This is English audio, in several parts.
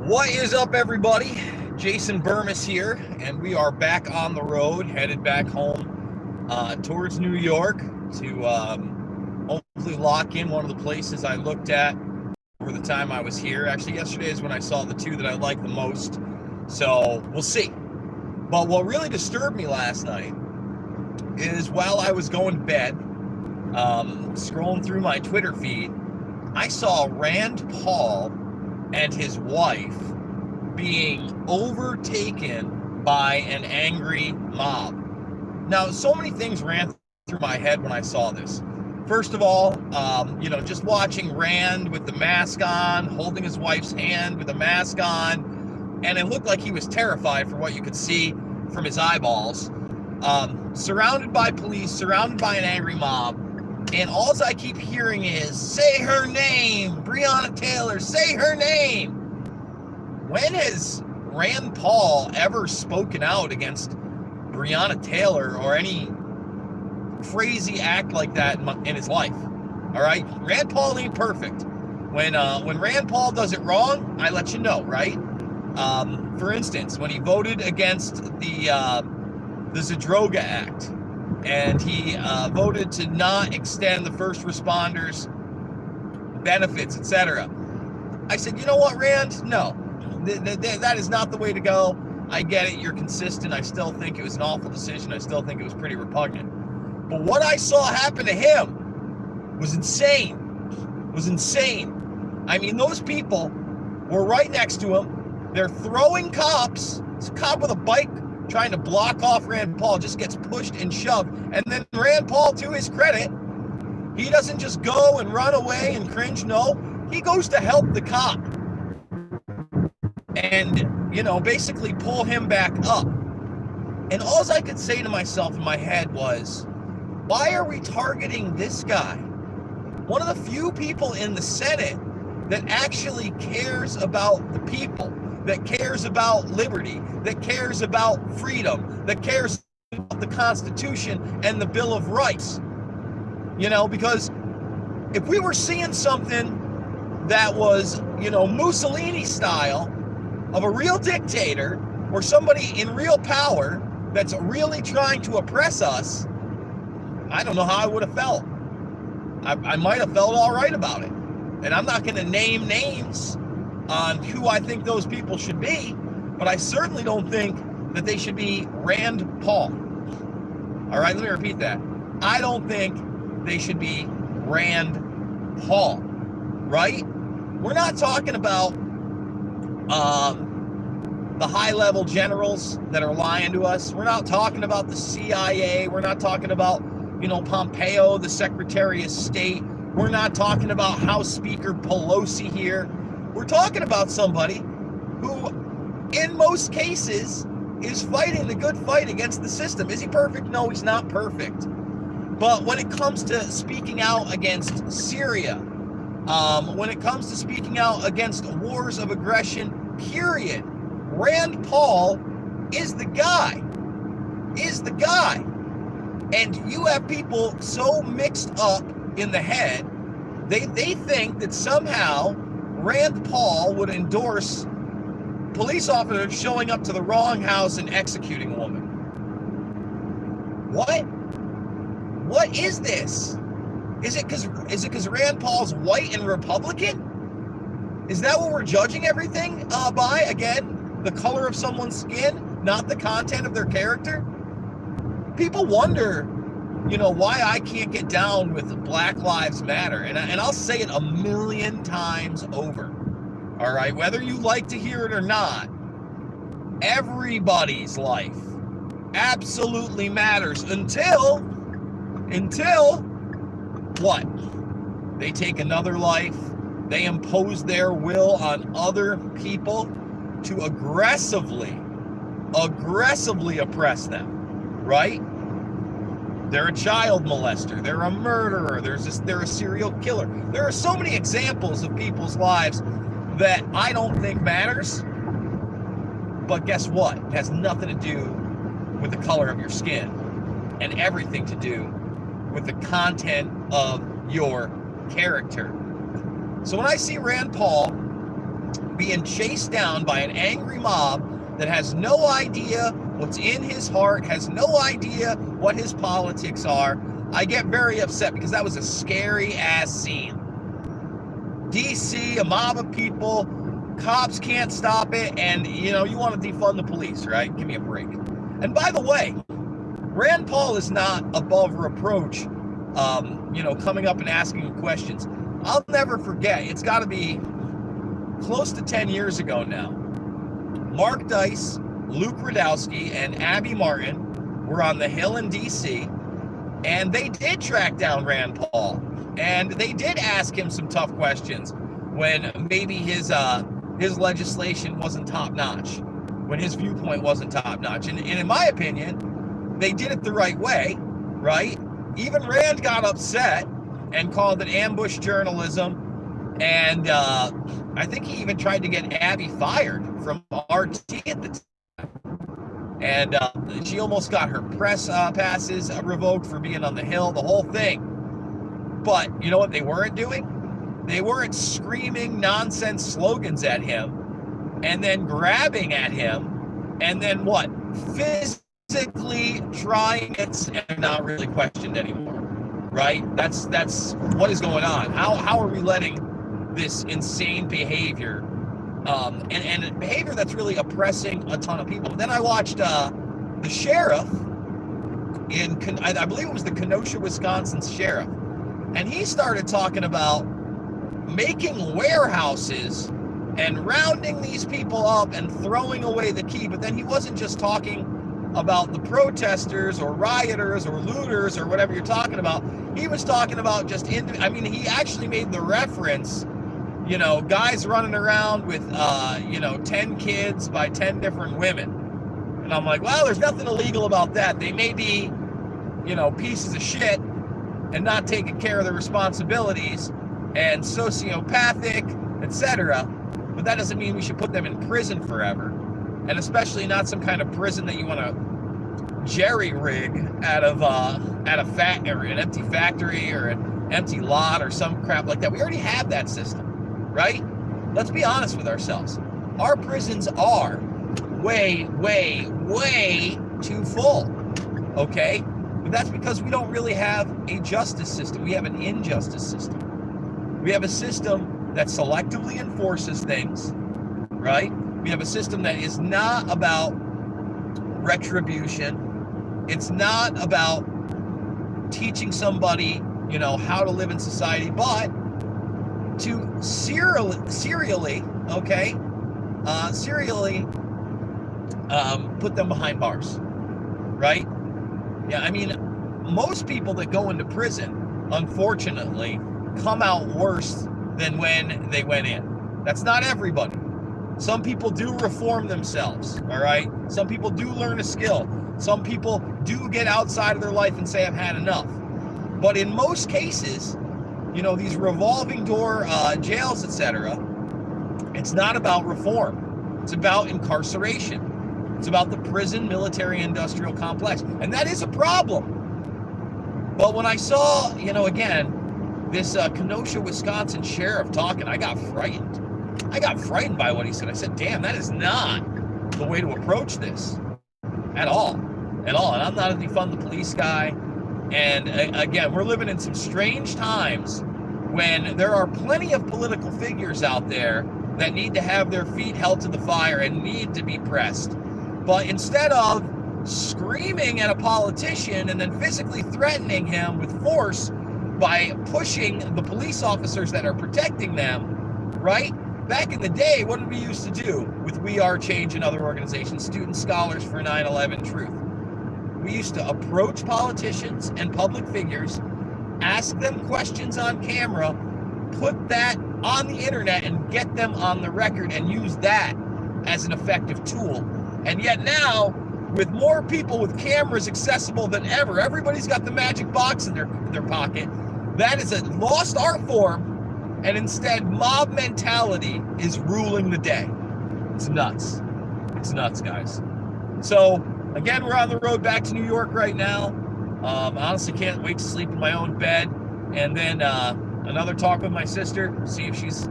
What is up, everybody? Jason Burmis here, and we are back on the road, headed back home towards New York to hopefully lock in one of the places I looked at over the time I was here. Actually, yesterday is when I saw the two that I liked the most, so we'll see. But what really disturbed me last night is while I was going to bed, scrolling through my Twitter feed, I saw Rand Paul and his wife being overtaken by an angry mob. Now, so many things ran through my head when I saw this. First of all, just watching Rand with the mask on, holding his wife's hand with the mask on, and it looked like he was terrified for what you could see from his eyeballs. Surrounded by police, surrounded by an angry mob, and all I keep hearing is, say her name, Breonna Taylor, say her name. When has Rand Paul ever spoken out against Breonna Taylor or any crazy act like that in his life? All right, Rand Paul ain't perfect. When Rand Paul does it wrong, I let you know, right? For instance, when he voted against the Zadroga Act, and he voted to not extend the first responders benefits, etc. I said, you know what, Rand? No, that is not the way to go. I get it. You're consistent. I still think it was an awful decision. I still think it was pretty repugnant. But what I saw happen to him was insane. I mean, those people were right next to him. They're throwing cops. It's a cop with a bike trying to block off Rand Paul, just gets pushed and shoved. And then Rand Paul, to his credit, he doesn't just go and run away and cringe. No, he goes to help the cop and, basically pull him back up. And all I could say to myself in my head was, why are we targeting this guy? One of the few people in the Senate that actually cares about the people, that cares about liberty, that cares about freedom, that cares about the Constitution and the Bill of Rights. Because if we were seeing something that was, Mussolini style of a real dictator or somebody in real power that's really trying to oppress us, I don't know how I would have felt. I might have felt all right about it. And I'm not going to name names on who I think those people should be, but I certainly don't think that they should be Rand Paul. All right, let me repeat that. I don't think they should be Rand Paul, right? We're not talking about the high-level generals that are lying to us. We're not talking about the CIA. We're not talking about, Pompeo, the Secretary of State. We're not talking about House Speaker Pelosi here. We're talking about somebody who, in most cases, is fighting the good fight against the system. Is he perfect? No, he's not perfect. But when it comes to speaking out against Syria, when it comes to speaking out against wars of aggression, period, Rand Paul is the guy. And you have people so mixed up in the head, they think that somehow Rand Paul would endorse police officers showing up to the wrong house and executing a woman. What is this? Is it because Rand Paul's white and Republican? Is that what we're judging everything by? Again, the color of someone's skin, not the content of their character? People wonder, why I can't get down with Black Lives Matter. And I'll say it a million times over. All right, whether you like to hear it or not, everybody's life absolutely matters until what? They take another life, they impose their will on other people to aggressively oppress them, right? They're a child molester, they're a murderer, they're a serial killer. There are so many examples of people's lives that I don't think matters, but guess what? It has nothing to do with the color of your skin and everything to do with the content of your character. So when I see Rand Paul being chased down by an angry mob that has no idea what's in his heart, has no idea what his politics are. I get very upset because that was a scary ass scene. DC, a mob of people, cops can't stop it, and you want to defund the police, right? Give me a break. And by the way, Rand Paul is not above reproach, coming up and asking questions. I'll never forget, it's got to be close to 10 years ago now. Mark Dice, Luke Rudkowski, and Abby Martin were on the Hill in DC, and they did track down Rand Paul, and they did ask him some tough questions when maybe his legislation wasn't top-notch, when his viewpoint wasn't top-notch. And in my opinion, they did it the right way, right? Even Rand got upset and called it ambush journalism, and I think he even tried to get Abby fired from RT at the time. And she almost got her press passes revoked for being on the Hill, the whole thing. But you know what they weren't doing? They weren't screaming nonsense slogans at him and then grabbing at him and then what? Physically trying it and not really questioned anymore, right? That's what is going on. How are we letting this insane behavior and behavior that's really oppressing a ton of people? Then I watched the sheriff I believe it was the Kenosha, Wisconsin sheriff, and he started talking about making warehouses and rounding these people up and throwing away the key. But then he wasn't just talking about the protesters or rioters or looters or whatever you're talking about. He was talking about just he actually made the reference, guys running around with 10 kids by 10 different women. And I'm like, well, there's nothing illegal about that. They may be pieces of shit and not taking care of their responsibilities and sociopathic, etc. But that doesn't mean we should put them in prison forever, and especially not some kind of prison that you want to jerry-rig out of an empty factory or an empty lot or some crap like that. We already have that system, right? Let's be honest with ourselves. Our prisons are way, way, way too full, okay? But that's because we don't really have a justice system. We have an injustice system. We have a system that selectively enforces things, right? We have a system that is not about retribution. It's not about teaching somebody, how to live in society, but to serially put them behind bars, right? Yeah, most people that go into prison, unfortunately, come out worse than when they went in. That's not everybody. Some people do reform themselves, all right? Some people do learn a skill. Some people do get outside of their life and say, I've had enough. But in most cases, these revolving door jails, etc., it's not about reform. It's about incarceration. It's about the prison military-industrial complex. And that is a problem. But when I saw, again, this Kenosha, Wisconsin sheriff talking, I got frightened. I got frightened by what he said. I said, damn, that is not the way to approach this at all. And I'm not a defund the police guy. And again, we're living in some strange times when there are plenty of political figures out there that need to have their feet held to the fire and need to be pressed. But instead of screaming at a politician and then physically threatening him with force by pushing the police officers that are protecting them, right? Back in the day, what did we used to do with We Are Change and other organizations, Student Scholars for 9/11 Truth? We used to approach politicians and public figures, ask them questions on camera, put that on the internet and get them on the record and use that as an effective tool. And yet now, with more people with cameras accessible than ever, everybody's got the magic box in their pocket. That is a lost art form, and instead mob mentality is ruling the day. It's nuts. It's nuts, guys. So again, we're on the road back to New York right now. Honestly can't wait to sleep in my own bed, and then another talk with my sister, see if she's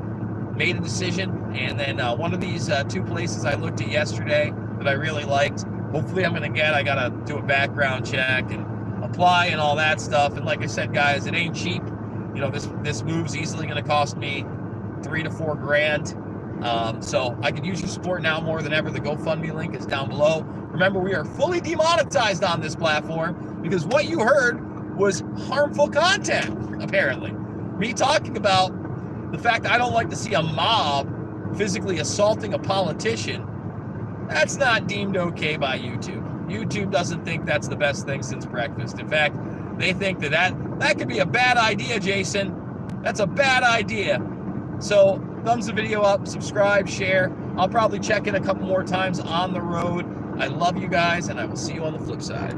made a decision, and then one of these 2 places I looked at yesterday that I really liked, hopefully I'm going to get. I got to do a background check and apply and all that stuff. And like I said, guys, it ain't cheap. You know, this move's easily going to cost me $3 to $4 grand. So I could use your support now more than ever. The GoFundMe link is down below. Remember, we are fully demonetized on this platform because what you heard was harmful content, apparently. Me talking about the fact that I don't like to see a mob physically assaulting a politician. That's not deemed okay by YouTube. YouTube doesn't think that's the best thing since breakfast. In fact, they think that could be a bad idea, Jason. That's a bad idea. So thumbs the video up, subscribe, share. I'll probably check in a couple more times on the road. I love you guys, and I will see you on the flip side.